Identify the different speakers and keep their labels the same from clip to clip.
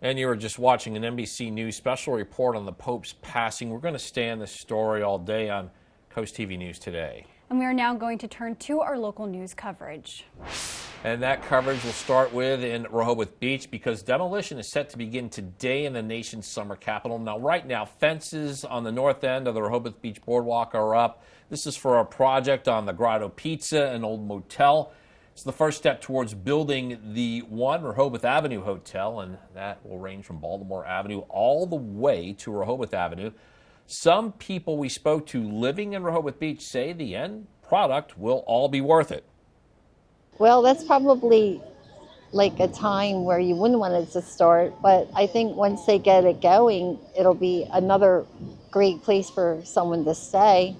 Speaker 1: And you were just watching an NBC News special report on the Pope's passing. We're going to stay on this story all day on Coast TV News Today.
Speaker 2: And we are now going to turn to our local news coverage.
Speaker 1: And that coverage will start with in Rehoboth Beach because demolition is set to begin today in the nation's summer capital. Now, right now, fences on the north end of the Rehoboth Beach Boardwalk are up. This is for a project on the Grotto Pizza, an old motel. It's the first step towards building the One Rehoboth Avenue Hotel, and that will range from Baltimore Avenue all the way to Rehoboth Avenue. Some people we spoke to living in Rehoboth Beach say the end product will all be worth it.
Speaker 3: Well, that's probably like a time where you wouldn't want it to start, but I think once they get it going, it'll be another great place for someone to stay.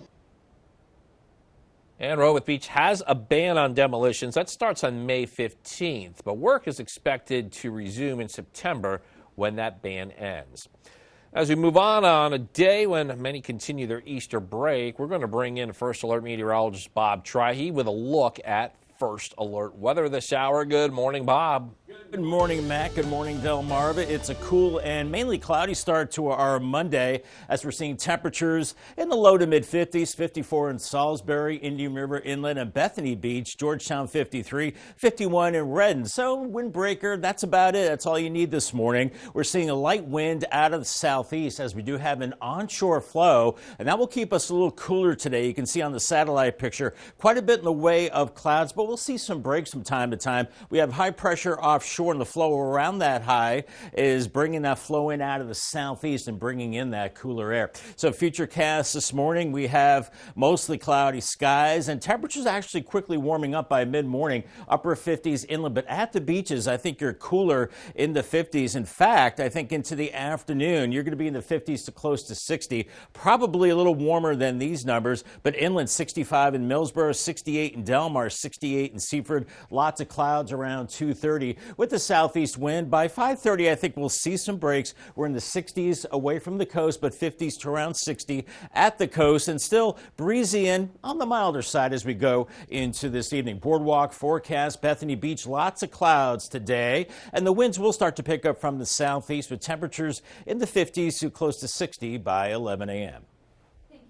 Speaker 1: And Rehoboth Beach has a ban on demolitions. That starts on May 15th, but work is expected to resume in September when that ban ends. As we move on a day when many continue their Easter break, we're going to bring in First Alert meteorologist Bob Trihey with a look at First Alert weather this hour. Good morning, Bob.
Speaker 4: Good morning, Matt. Good morning, Delmarva. It's a cool and mainly cloudy start to our Monday as we're seeing temperatures in the low to mid 50s, 54 in Salisbury, Indian River Inlet, and Bethany Beach, Georgetown 53, 51 in Redden. So windbreaker, that's about it. That's all you need this morning. We're seeing a light wind out of the southeast as we do have an onshore flow, and that will keep us a little cooler today. You can see on the satellite picture quite a bit in the way of clouds, but we'll see some breaks from time to time. We have high pressure offshore, and the flow around that high is bringing that flow in out of the southeast and bringing in that cooler air. So futurecast this morning, we have mostly cloudy skies and temperatures actually quickly warming up by mid-morning, upper 50s inland, but at the beaches, I think you're cooler in the 50s. In fact, I think into the afternoon, you're going to be in the 50s to close to 60, probably a little warmer than these numbers, but inland 65 in Millsboro, 68 in Delmar, 68 in Seaford, lots of clouds around 2:30 with the southeast wind. By 5:30, I think we'll see some breaks. We're in the 60s away from the coast, but 50s to around 60 at the coast, and still breezy and on the milder side as we go into this evening. Boardwalk forecast, Bethany Beach, lots of clouds today, and the winds will start to pick up from the southeast with temperatures in the 50s to close to 60 by 11 a.m.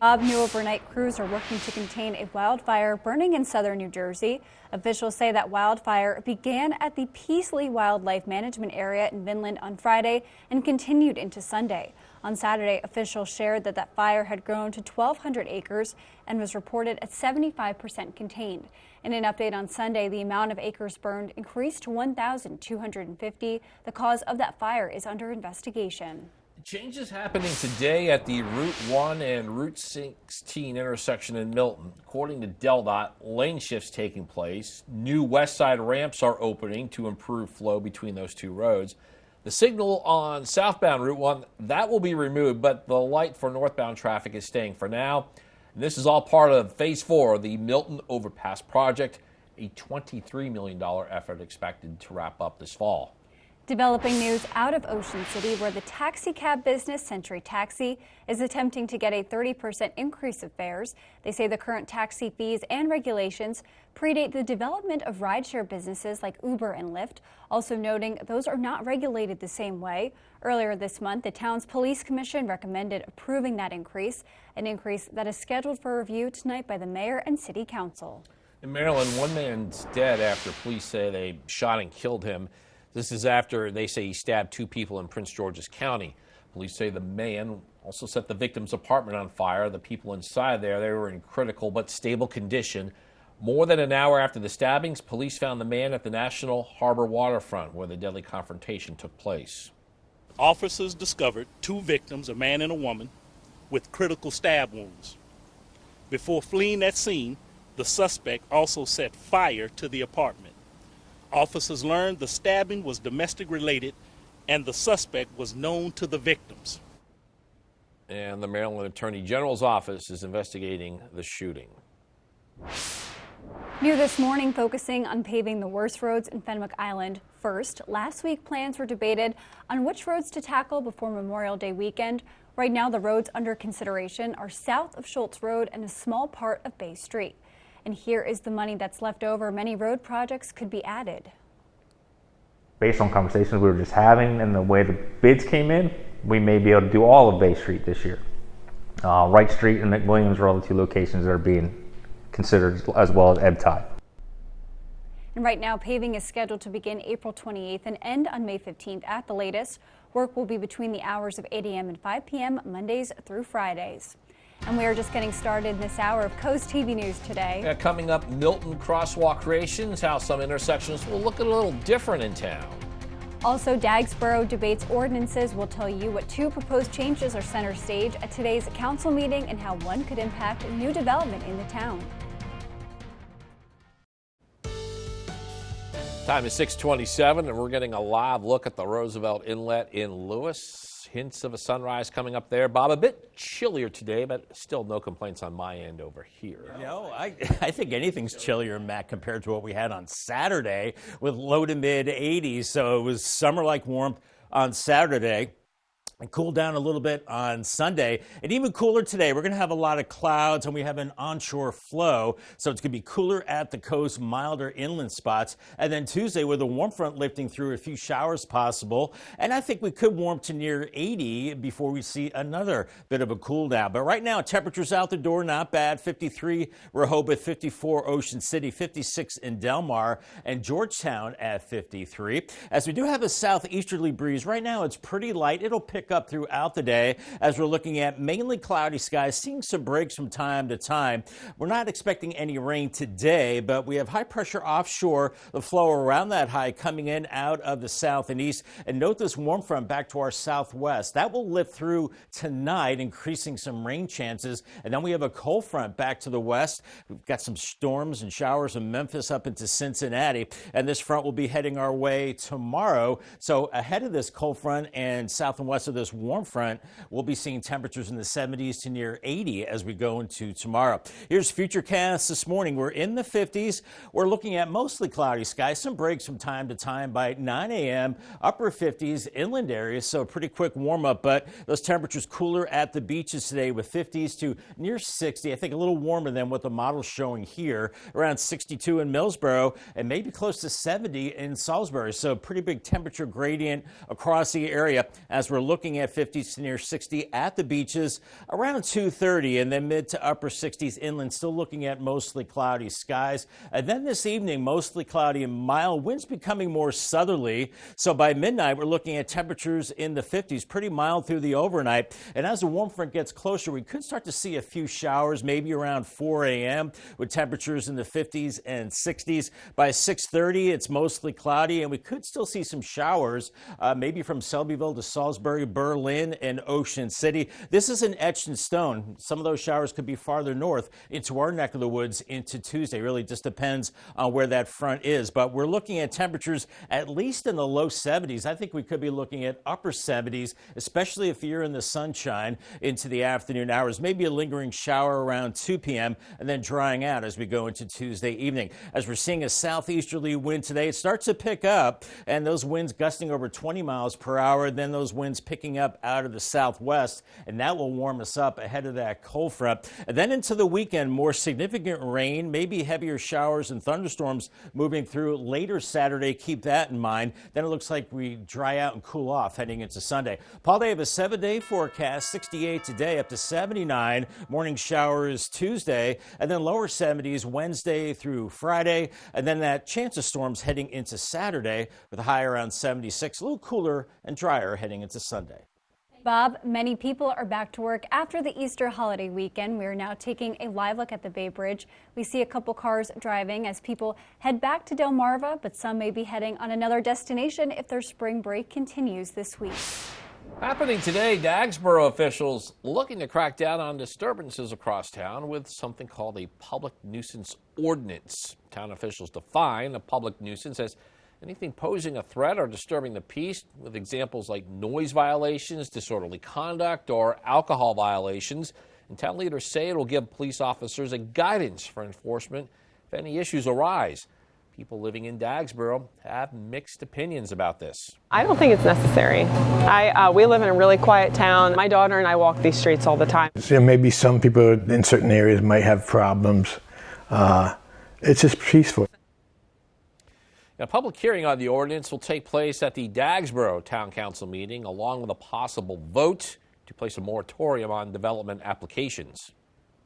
Speaker 2: New overnight crews are working to contain a wildfire burning in southern New Jersey. Officials say that wildfire began at the Peasley Wildlife Management Area in Vinland on Friday and continued into Sunday. On Saturday, officials shared that that fire had grown to 1,200 acres and was reported at 75% contained. In an update on Sunday, the amount of acres burned increased to 1,250. The cause of that fire is under investigation.
Speaker 1: Changes happening today at the Route 1 and Route 16 intersection in Milton. According to DelDOT, lane shifts taking place. New west side ramps are opening to improve flow between those two roads. The signal on southbound Route 1, that will be removed, but the light for northbound traffic is staying for now. And this is all part of Phase 4 of the Milton Overpass project, a $23 million effort expected to wrap up this fall.
Speaker 2: Developing news out of Ocean City, where the taxi cab business Century Taxi is attempting to get a 30% increase of fares. They say the current taxi fees and regulations predate the development of rideshare businesses like Uber and Lyft, also noting those are not regulated the same way. Earlier this month, the town's police commission recommended approving that increase, an increase that is scheduled for review tonight by the mayor and city council.
Speaker 1: In Maryland, one man's dead after police say they shot and killed him. This is after they say he stabbed two people in Prince George's County. Police say the man also set the victim's apartment on fire. The people inside there, they were in critical but stable condition. More than an hour after the stabbings, police found the man at the National Harbor waterfront where the deadly confrontation took place.
Speaker 5: Officers discovered two victims, a man and a woman, with critical stab wounds. Before fleeing that scene, the suspect also set fire to the apartment. Officers learned the stabbing was domestic related and the suspect was known to the victims.
Speaker 1: And the Maryland Attorney General's office is investigating the shooting.
Speaker 2: New this morning, focusing on paving the worst roads in Fenwick Island. First, last week plans were debated on which roads to tackle before Memorial Day weekend. Right now, the roads under consideration are south of Schultz Road and a small part of Bay Street. And here is the money that's left over. Many road projects could be added.
Speaker 6: based on conversations we were just having and the way the bids came in, we may be able to do all of Bay Street this year. Wright Street and McWilliams are all the two locations that are being considered, as well as Ebb Tide.
Speaker 2: And right now, paving is scheduled to begin April 28th and end on May 15th at the latest. Work will be between the hours of 8 a.m. and 5 p.m. Mondays through Fridays. And we are just getting started in this hour of CoastTV News today.
Speaker 1: Coming up, Milton crosswalk creations, how some intersections will look a little different in town.
Speaker 2: Also, Dagsboro debates ordinances. We'll tell you what 2 proposed changes are center stage at today's council meeting and how one could impact new development in the town.
Speaker 1: Time is 6:27, and we're getting a live look at the Roosevelt Inlet in Lewis. Hints of a sunrise coming up there. Bob, a bit chillier today, but still no complaints on my end over here.
Speaker 4: You know, I think anything's chillier, Matt, compared to what we had on Saturday with low to mid 80s. So it was summer-like warmth on Saturday. And cool down a little bit on Sunday, and even cooler today. We're going to have a lot of clouds, and we have an onshore flow, so it's going to be cooler at the coast, milder inland spots. And then Tuesday, with a warm front lifting through, a few showers possible, and I think we could warm to near 80 before we see another bit of a cool down. But right now, temperatures out the door, not bad. 53 Rehoboth, 54 Ocean City, 56 in Delmarva, and Georgetown at 53. As we do have a southeasterly breeze, right now it's pretty light. It'll pick up throughout the day as we're looking at mainly cloudy skies, seeing some breaks from time to time. We're not expecting any rain today, but we have high pressure offshore, the flow around that high coming in out of the south and east. And note this warm front back to our southwest. That will lift through tonight, increasing some rain chances. And then we have a cold front back to the west. We've got some storms and showers in Memphis up into Cincinnati. And this front will be heading our way tomorrow. So ahead of this cold front and south and west of this warm front, we'll be seeing temperatures in the 70s to near 80 as we go into tomorrow. Here's Futurecast this morning. We're in the 50s. We're looking at mostly cloudy skies, some breaks from time to time by 9 a.m. Upper 50s, inland areas, so a pretty quick warm up, but those temperatures cooler at the beaches today with 50s to near 60. I think a little warmer than what the model's showing here, around 62 in Millsboro and maybe close to 70 in Salisbury. So pretty big temperature gradient across the area as we're looking at 50s to near 60 at the beaches, around 2:30, and then mid to upper 60s inland, still looking at mostly cloudy skies. And then this evening, mostly cloudy and mild, winds becoming more southerly. So by midnight, we're looking at temperatures in the 50s, pretty mild through the overnight. And as the warm front gets closer, we could start to see a few showers, maybe around 4 a.m. with temperatures in the 50s and 60s. By 6:30, it's mostly cloudy, and we could still see some showers, maybe from Selbyville to Salisbury, Berlin, and Ocean City. This is an etched in stone. Some of those showers could be farther north into our neck of the woods into Tuesday. Really just depends on where that front is. But we're looking at temperatures at least in the low 70s. I think we could be looking at upper 70s, especially if you're in the sunshine into the afternoon hours. Maybe a lingering shower around 2 p.m. and then drying out as we go into Tuesday evening. As we're seeing a southeasterly wind today, it starts to pick up, and those winds gusting over 20 miles per hour. Then those winds picking up out of the southwest, and that will warm us up ahead of that cold front. And then into the weekend, more significant rain, maybe heavier showers and thunderstorms moving through later Saturday. Keep that in mind. Then it looks like we dry out and cool off heading into Sunday. Paul, they have a 7-day forecast, 68 today up to 79. Morning showers Tuesday, and then lower 70s Wednesday through Friday, and then that chance of storms heading into Saturday with a high around 76, a little cooler and drier heading into Sunday.
Speaker 2: Bob, many people are back to work after the Easter holiday weekend. We are now taking a live look at the Bay Bridge. We see a couple cars driving as people head back to Delmarva, but some may be heading on another destination if their spring break continues this week.
Speaker 1: Happening today, Dagsboro officials looking to crack down on disturbances across town with something called a public nuisance ordinance. Town officials define a public nuisance as anything posing a threat or disturbing the peace, with examples like noise violations, disorderly conduct, or alcohol violations. And town leaders say it will give police officers a guidance for enforcement if any issues arise. People living in Dagsboro have mixed opinions about this.
Speaker 7: I don't think it's necessary. We live in a really quiet town. My daughter and I walk these streets all the time.
Speaker 8: So maybe some people in certain areas might have problems. It's just peaceful.
Speaker 1: A public hearing on the ordinance will take place at the Dagsboro Town Council meeting, along with a possible vote to place a moratorium on development applications.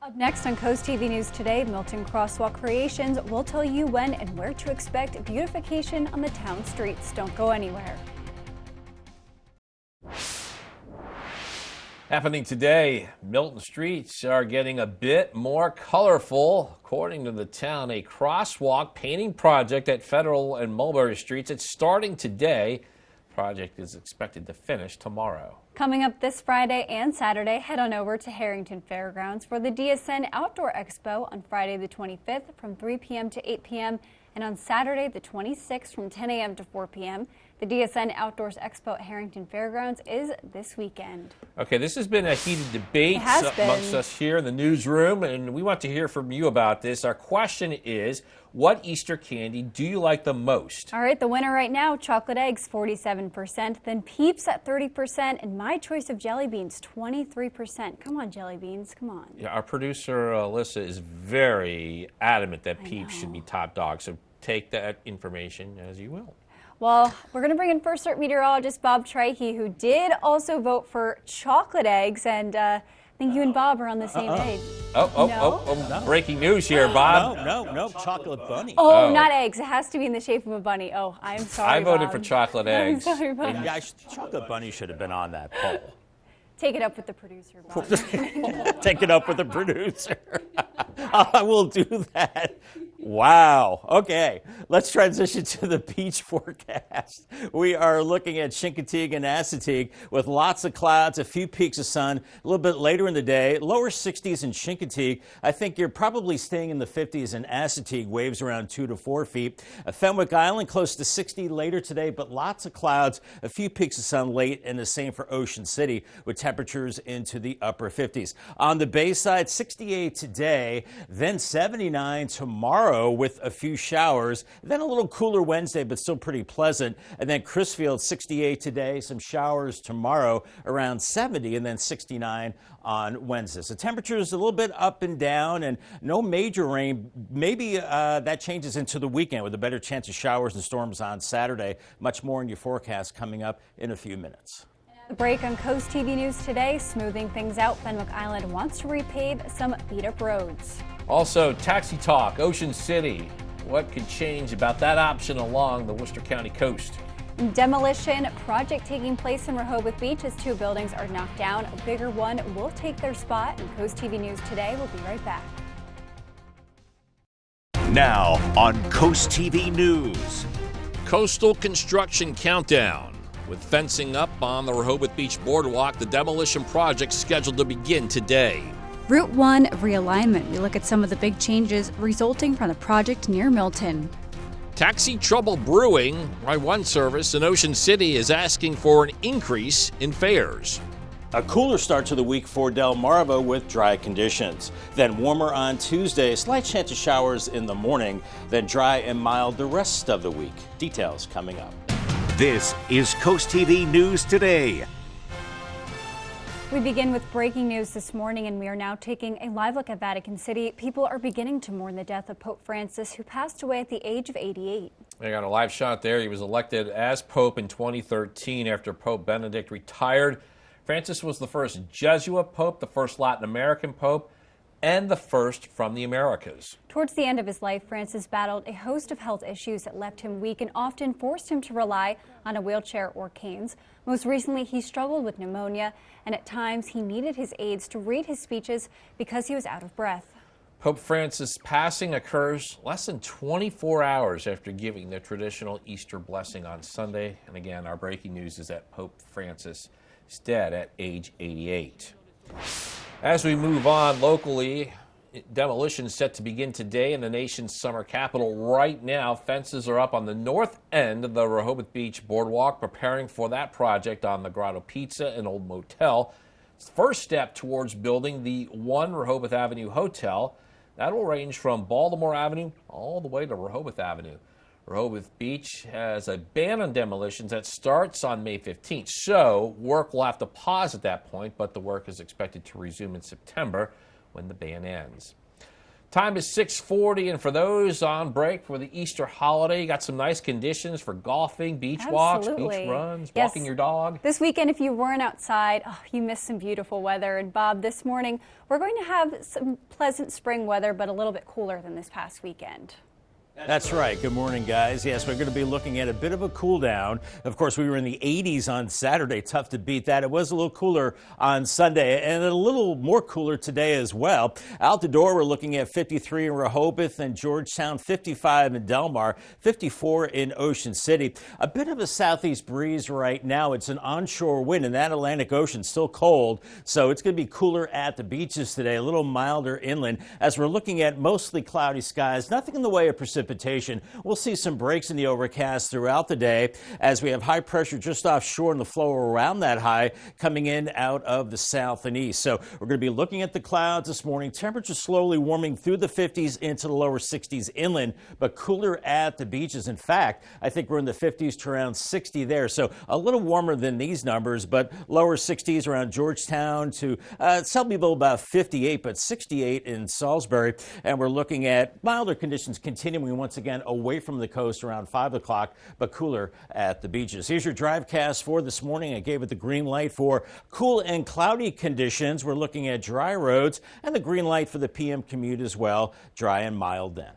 Speaker 2: Up next on Coast TV News Today, Milton Crosswalk Creations will tell you when and where to expect beautification on the town streets. Don't go anywhere.
Speaker 1: Happening today, Milton streets are getting a bit more colorful. According to the town, a crosswalk painting project at Federal and Mulberry Streets, it's starting today. The project is expected to finish tomorrow.
Speaker 2: Coming up this Friday and Saturday, head on over to Harrington Fairgrounds for the DSN Outdoor Expo on Friday the 25th from 3 p.m. to 8 p.m. and on Saturday the 26th from 10 a.m. to 4 p.m. The DSN Outdoors Expo at Harrington Fairgrounds is this weekend.
Speaker 1: Okay, this has been a heated debate amongst us here in the newsroom, and we want to hear from you about this. Our question is, what Easter candy do you like the most?
Speaker 2: All right, the winner right now, chocolate eggs, 47%, then Peeps at 30%, and my choice of jelly beans, 23%. Come on, jelly beans, come on.
Speaker 1: Yeah, our producer, Alyssa, is very adamant that Peeps should be top dog, so take that information as you will.
Speaker 2: Well, we're going to bring in First Alert meteorologist Bob Trihey, who did also vote for chocolate eggs, and I think you and Bob are on the same page.
Speaker 1: No. Breaking news here, Bob.
Speaker 4: No, chocolate bunny.
Speaker 2: Oh, not eggs. It has to be in the shape of a bunny. Oh, I'm sorry,
Speaker 1: I voted
Speaker 2: Bob.
Speaker 1: for chocolate eggs.
Speaker 2: I'm sorry, Bob.
Speaker 4: Yeah, chocolate bunny should have been on that poll.
Speaker 2: Take it up with the producer, Bob.
Speaker 4: Take it up with the producer. I will do that. Wow. Okay, let's transition to the beach forecast. We are looking at Chincoteague and Assateague with lots of clouds, a few peaks of sun. A little bit later in the day, lower 60s in Chincoteague. I think you're probably staying in the 50s in Assateague, waves around 2 to 4 feet. Fenwick Island close to 60 later today, but lots of clouds, a few peaks of sun late, and the same for Ocean City with temperatures into the upper 50s. On the bay side, 68 today, then 79 tomorrow with a few showers, then a little cooler Wednesday, but still pretty pleasant. And then Crisfield, 68 today, some showers tomorrow, around 70, and then 69 on Wednesday. So temperatures a little bit up and down, and no major rain. Maybe that changes into the weekend with a better chance of showers and storms on Saturday. Much more in your forecast coming up in a few minutes.
Speaker 2: The break on Coast TV News Today, smoothing things out. Fenwick Island wants to repave some beat-up roads.
Speaker 1: Also, taxi talk, Ocean City. What could change about that option along the Worcester County coast?
Speaker 2: Demolition project taking place in Rehoboth Beach as 2 buildings are knocked down. A bigger one will take their spot. And Coast TV News Today will be right back.
Speaker 9: Now on Coast TV News.
Speaker 1: Coastal construction countdown. With fencing up on the Rehoboth Beach Boardwalk, the demolition project scheduled to begin today.
Speaker 2: Route 1 realignment. We look at some of the big changes resulting from the project near Milton.
Speaker 1: Taxi trouble brewing. Y1 service in Ocean City is asking for an increase in fares.
Speaker 4: A cooler start to the week for Delmarva with dry conditions. Then warmer on Tuesday, slight chance of showers in the morning, then dry and mild the rest of the week. Details coming up.
Speaker 9: This is Coast TV News Today.
Speaker 2: We begin with breaking news this morning, and we are now taking a live look at Vatican City. People are beginning to mourn the death of Pope Francis, who passed away at the age of 88.
Speaker 1: I got a live shot there. He was elected as Pope in 2013 after Pope Benedict retired. Francis was the first Jesuit Pope, the first Latin American Pope, and the first from the Americas.
Speaker 2: Towards the end of his life, Francis battled a host of health issues that left him weak and often forced him to rely on a wheelchair or canes. Most recently, he struggled with pneumonia, and at times he needed his aides to read his speeches because he was out of breath.
Speaker 1: Pope Francis' passing occurs less than 24 hours after giving the traditional Easter blessing on Sunday. And again, our breaking news is that Pope Francis is dead at age 88. As we move on locally, demolition is set to begin today in the nation's summer capital. Right now, fences are up on the north end of the Rehoboth Beach Boardwalk, preparing for that project on the Grotto Pizza and Old Motel. It's the first step towards building the One Rehoboth Avenue Hotel. That will range from Baltimore Avenue all the way to Rehoboth Avenue. Rehoboth Beach has a ban on demolitions that starts on May 15th, so work will have to pause at that point, but the work is expected to resume in September when the ban ends. Time is 6:40, and for those on break for the Easter holiday, you got some nice conditions for golfing, beach walks, beach runs, walking your dog.
Speaker 2: This weekend, if you weren't outside, you missed some beautiful weather. And Bob, this morning, we're going to have some pleasant spring weather, but a little bit cooler than this past weekend.
Speaker 4: That's right. Good morning, guys. Yes, we're going to be looking at a bit of a cool down. Of course, we were in the 80s on Saturday. Tough to beat that. It was a little cooler on Sunday and a little more cooler today as well. Out the door, we're looking at 53 in Rehoboth and Georgetown, 55 in Delmarva, 54 in Ocean City. A bit of a southeast breeze right now. It's an onshore wind, and that Atlantic Ocean still cold, so it's going to be cooler at the beaches today, a little milder inland. As we're looking at mostly cloudy skies, nothing in the way of precipitation. We'll see some breaks in the overcast throughout the day as we have high pressure just offshore and the flow around that high coming in out of the south and east. So we're going to be looking at the clouds this morning. Temperatures slowly warming through the 50s into the lower 60s inland, but cooler at the beaches. In fact, I think we're in the 50s to around 60 there. So a little warmer than these numbers, but lower 60s around Georgetown to Selbyville about 58, but 68 in Salisbury. And we're looking at milder conditions continuing once again away from the coast around 5 o'clock, but cooler at the beaches. Here's your drivecast for this morning. I gave it the green light for cool and cloudy conditions. We're looking at dry roads and the green light for the PM commute as well. Dry and mild then.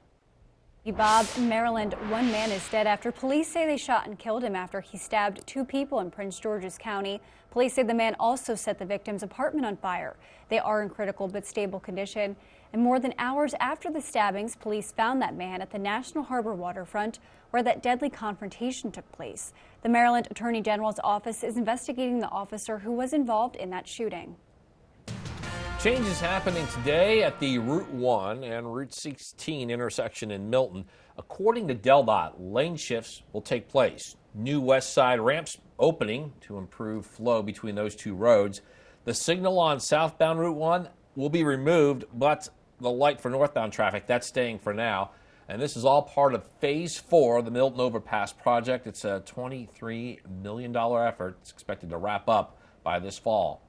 Speaker 2: Bob, in Maryland, one man is dead after police say they shot and killed him after he stabbed two people in Prince George's County. Police say the man also set the victim's apartment on fire. They are in critical but stable condition. And more than hours after the stabbings, police found that man at the National Harbor waterfront where that deadly confrontation took place. The Maryland Attorney General's office is investigating the officer who was involved in that shooting.
Speaker 1: Change is happening today at the Route 1 and Route 16 intersection in Milton. According to DelDOT, lane shifts will take place. New west side ramps opening to improve flow between those two roads. The signal on southbound Route 1 will be removed, but the light for northbound traffic, that's staying for now. And this is all part of Phase 4 of the Milton Overpass project. It's a $23 million effort. It's expected to wrap up by this fall.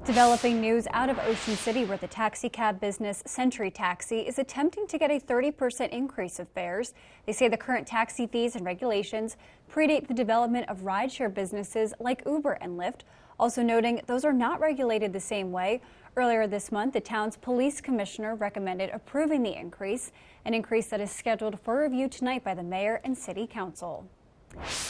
Speaker 2: Developing news out of Ocean City, where the taxi cab business Century Taxi is attempting to get a 30% increase of fares. They say the current taxi fees and regulations predate the development of rideshare businesses like Uber and Lyft, also noting those are not regulated the same way. Earlier this month, the town's police commissioner recommended approving the increase, an increase that is scheduled for review tonight by the mayor and city council.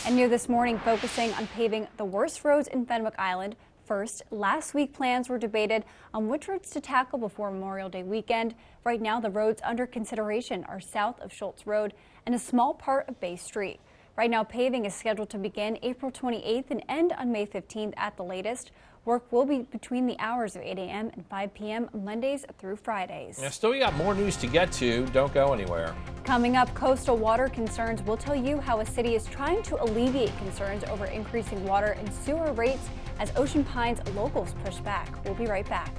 Speaker 2: And new this morning, focusing on paving the worst roads in Fenwick Island. First, last week plans were debated on which roads to tackle before Memorial Day weekend. Right now, the roads under consideration are south of Schultz Road and a small part of Bay Street. Right now, paving is scheduled to begin April 28th and end on May 15th at the latest. Work will be between the hours of 8 a.m. and 5 p.m. Mondays through Fridays.
Speaker 1: Now, still, you got more news to get to. Don't go anywhere.
Speaker 2: Coming up, coastal water concerns. We'll tell you how a city is trying to alleviate concerns over increasing water and sewer rates as Ocean Pines locals push back. We'll be right back.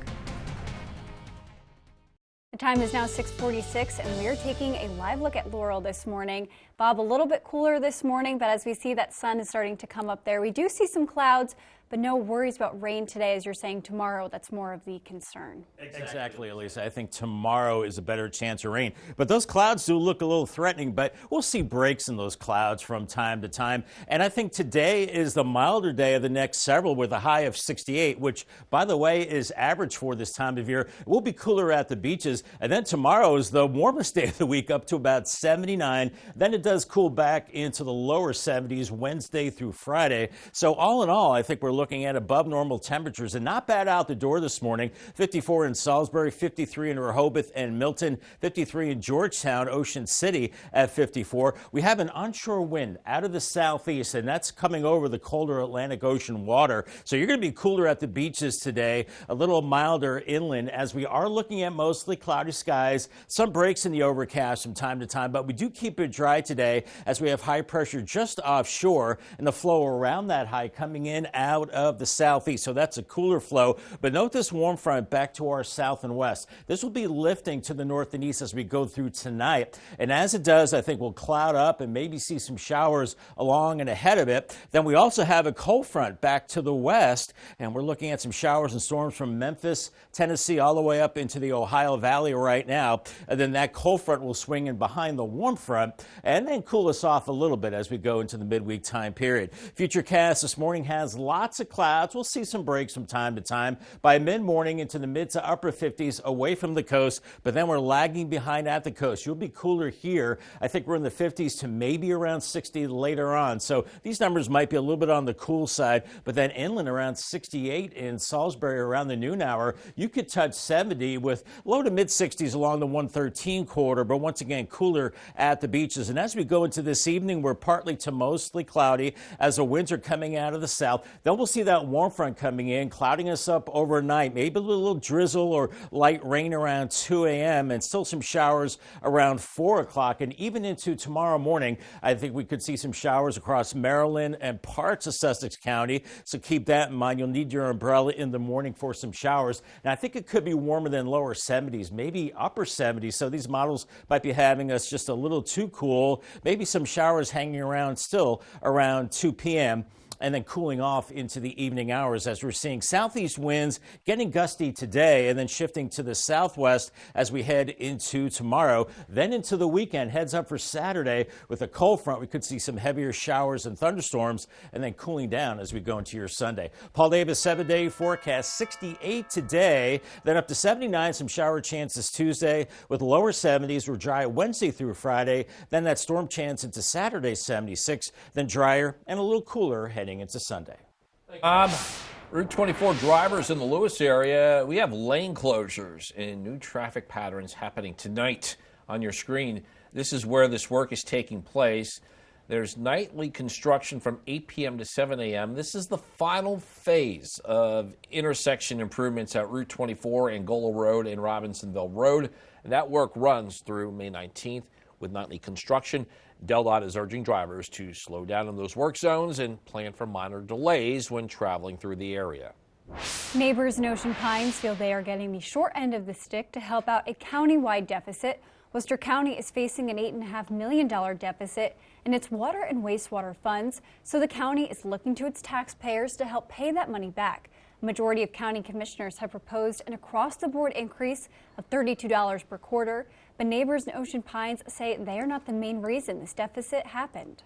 Speaker 2: The time is now 6:46, and we are taking a live look at Laurel this morning. Bob, a little bit cooler this morning, but as we see that sun is starting to come up there, we do see some clouds, but no worries about rain today. As you're saying, tomorrow, that's more of the concern.
Speaker 4: Exactly, Elisa. I think tomorrow is a better chance of rain. But those clouds do look a little threatening, but we'll see breaks in those clouds from time to time. And I think today is the milder day of the next several with a high of 68, which, by the way, is average for this time of year. It will be cooler at the beaches. And then tomorrow is the warmest day of the week, up to about 79. Then it does cool back into the lower 70s Wednesday through Friday. So all in all, I think we're looking at above normal temperatures and not bad out the door this morning. 54 in Salisbury, 53 in Rehoboth and Milton, 53 in Georgetown, Ocean City at 54. We have an onshore wind out of the southeast, and that's coming over the colder Atlantic Ocean water. So you're going to be cooler at the beaches today, a little milder inland, as we are looking at mostly cloudy skies, some breaks in the overcast from time to time, but we do keep it dry today as we have high pressure just offshore and the flow around that high coming in out of the southeast, so that's a cooler flow. But note this warm front back to our south and west. This will be lifting to the north and east as we go through tonight. And as it does, I think we'll cloud up and maybe see some showers along and ahead of it. Then we also have a cold front back to the west, and we're looking at some showers and storms from Memphis, Tennessee, all the way up into the Ohio Valley right now. And then that cold front will swing in behind the warm front and then cool us off a little bit as we go into the midweek time period. Futurecast this morning has lots of clouds. We'll see some breaks from time to time. By mid-morning into the mid to upper 50s away from the coast, but then we're lagging behind at the coast. You'll be cooler here. I think we're in the 50s to maybe around 60 later on. So these numbers might be a little bit on the cool side, but then inland around 68 in Salisbury around the noon hour. You could touch 70 with low to mid 60s along the 113 corridor, but once again, cooler at the beaches. And as we go into this evening, we're partly to mostly cloudy as the winds are coming out of the south. Then we'll see that warm front coming in, clouding us up overnight, maybe a little drizzle or light rain around 2 a.m. and still some showers around 4 o'clock. And even into tomorrow morning, I think we could see some showers across Maryland and parts of Sussex County. So keep that in mind. You'll need your umbrella in the morning for some showers. And I think it could be warmer than lower 70s, maybe upper 70s. So these models might be having us just a little too cool. Maybe some showers hanging around still around 2 p.m. and then cooling off into the evening hours as we're seeing southeast winds getting gusty today and then shifting to the southwest as we head into tomorrow. Then into the weekend, heads up for Saturday with a cold front. We could see some heavier showers and thunderstorms and then cooling down as we go into your Sunday. Paul Davis 7-day forecast, 68 today, then up to 79, some shower chances Tuesday with lower 70s. We're dry Wednesday through Friday. Then that storm chance into Saturday, 76, then drier and a little cooler heading into Sunday.
Speaker 1: Route 24 drivers in the Lewis area, we have lane closures and new traffic patterns happening tonight on your screen. This is where this work is taking place. There's nightly construction from 8 p.m. to 7 a.m. This is the final phase of intersection improvements at Route 24, Angola Road and Robinsonville Road. That work runs through May 19th with nightly construction. DelDOT is urging drivers to slow down in those work zones and plan for minor delays when traveling through the area.
Speaker 2: Neighbors in Ocean Pines feel they are getting the short end of the stick to help out a county-wide deficit. Worcester County is facing an $8.5 million deficit in its water and wastewater funds, so the county is looking to its taxpayers to help pay that money back. A majority of county commissioners have proposed an across-the-board increase of $32 per quarter, but neighbors in Ocean Pines say they are not the main reason this deficit happened.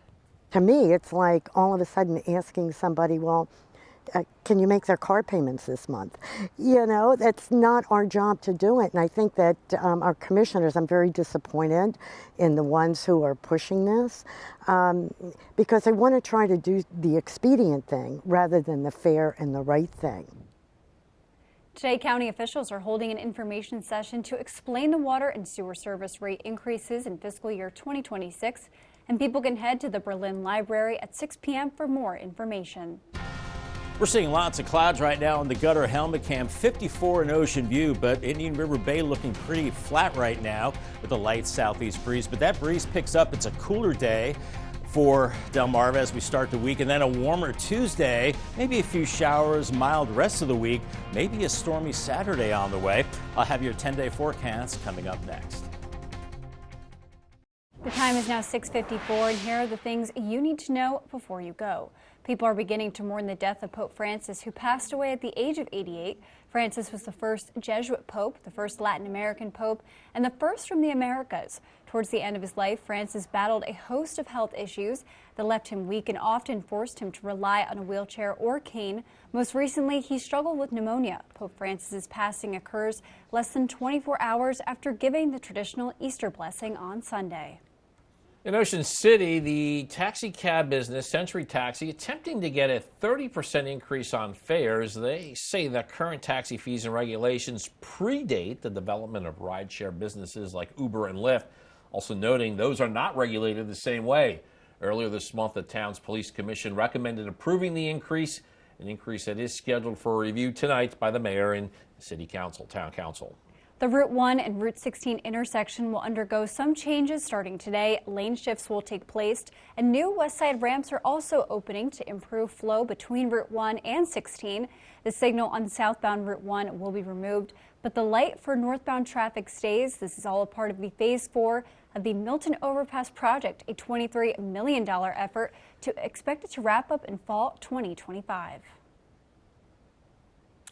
Speaker 10: To me, it's like all of a sudden asking somebody, well, can you make their car payments this month? You know, that's not our job to do it. And I think that our commissioners, I'm very disappointed in the ones who are pushing this because they want to try to do the expedient thing rather than the fair and the right thing.
Speaker 2: Today, county officials are holding an information session to explain the water and sewer service rate increases in fiscal year 2026, and people can head to the Berlin Library at 6 p.m. for more information.
Speaker 4: We're seeing lots of clouds right now on the Gutter Helmet Cam, 54 in Ocean View, but Indian River Bay looking pretty flat right now with a light southeast breeze. But that breeze picks up. It's a cooler day for Delmarva as we start the week, and then a warmer Tuesday, maybe a few showers, mild rest of the week, maybe a stormy Saturday on the way. I'll have your 10-day forecast coming up next.
Speaker 2: The time is now 6:54, and here are the things you need to know before you go. People are beginning to mourn the death of Pope Francis, who passed away at the age of 88. Francis was the first Jesuit pope, the first Latin American pope, and the first from the Americas. Towards the end of his life, Francis battled a host of health issues that left him weak and often forced him to rely on a wheelchair or cane. Most recently, he struggled with pneumonia. Pope Francis's passing occurs less than 24 hours after giving the traditional Easter blessing on Sunday.
Speaker 1: In Ocean City, the taxi cab business, Century Taxi, attempting to get a 30% increase on fares. They say that current taxi fees and regulations predate the development of rideshare businesses like Uber and Lyft, also noting those are not regulated the same way. Earlier this month, the town's police commission recommended approving the increase, an increase that is scheduled for review tonight by the mayor and city council, town council.
Speaker 2: The Route 1 and Route 16 intersection will undergo some changes starting today. Lane shifts will take place, and new west side ramps are also opening to improve flow between Route 1 and 16. The signal on southbound Route 1 will be removed, but the light for northbound traffic stays. This is all a part of the Phase 4 of the Milton Overpass project, a $23 million effort expected to wrap up in fall 2025.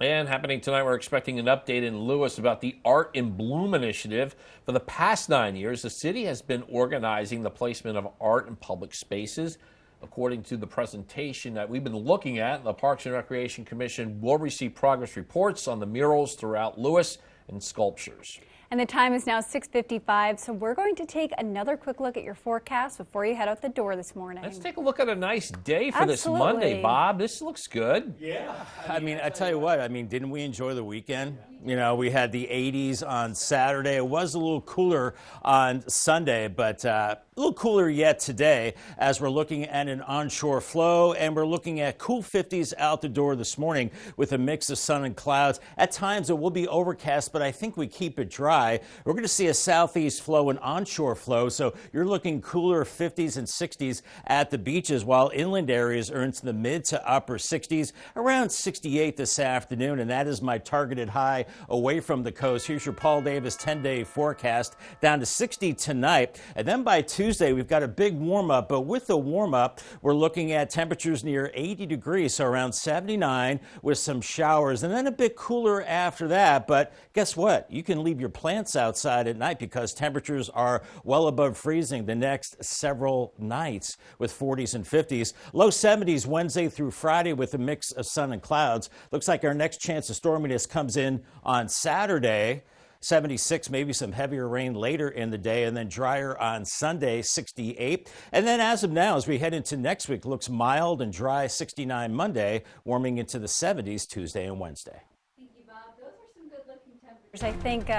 Speaker 1: And happening tonight, we're expecting an update in Lewis about the Art in Bloom initiative. For the past 9 years, the city has been organizing the placement of art in public spaces. According to the presentation that we've been looking at, the Parks and Recreation Commission will receive progress reports on the murals throughout Lewis and sculptures.
Speaker 2: And the time is now 6:55, so we're going to take another quick look at your forecast before you head out the door this morning.
Speaker 1: Let's take a look at a nice day for
Speaker 2: Absolutely.
Speaker 1: this Monday, Bob. This looks good.
Speaker 4: Yeah. I mean, I tell you what, didn't we enjoy the weekend? You know, we had the 80s on Saturday. It was a little cooler on Sunday, but a little cooler yet today as we're looking at an onshore flow, and we're looking at cool 50s out the door this morning with a mix of sun and clouds. At times it will be overcast, but I think we keep it dry. We're going to see a southeast flow and onshore flow, so you're looking cooler 50s and 60s at the beaches, while inland areas are into the mid to upper 60s, around 68 this afternoon, and that is my targeted high away from the coast. Here's your Paul Davis 10-day forecast, down to 60 tonight, and then by Tuesday we've got a big warm-up, but with the warm-up we're looking at temperatures near 80 degrees, so around 79 with some showers, and then a bit cooler after that. But guess what? You can leave your plants outside at night because temperatures are well above freezing the next several nights with 40s and 50s. Low 70s Wednesday through Friday with a mix of sun and clouds. Looks like our next chance of storminess comes in on Saturday. 76, maybe some heavier rain later in the day, and then drier on Sunday, 68. And then as of now, as we head into next week, looks mild and dry, 69 Monday, warming into the 70s Tuesday and Wednesday.
Speaker 2: Thank you, Bob. Those are some good-looking temperatures. I think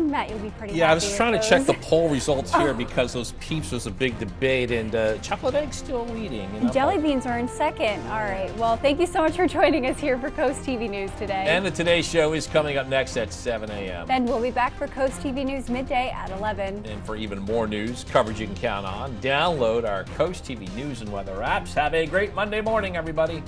Speaker 2: Matt, you'll be pretty happy.
Speaker 1: Yeah, I was trying to
Speaker 2: with
Speaker 1: check the
Speaker 2: those.
Speaker 1: poll results here because those peeps was a big debate, and chocolate eggs still leading. You know?
Speaker 2: Jelly beans are in second. All right. Well, thank you so much for joining us here for Coast TV News today.
Speaker 1: And the Today Show is coming up next at 7 a.m.
Speaker 2: Then we'll be back for Coast TV News midday at 11.
Speaker 1: And for even more news coverage you can count on, download our Coast TV News and weather apps. Have a great Monday morning, everybody.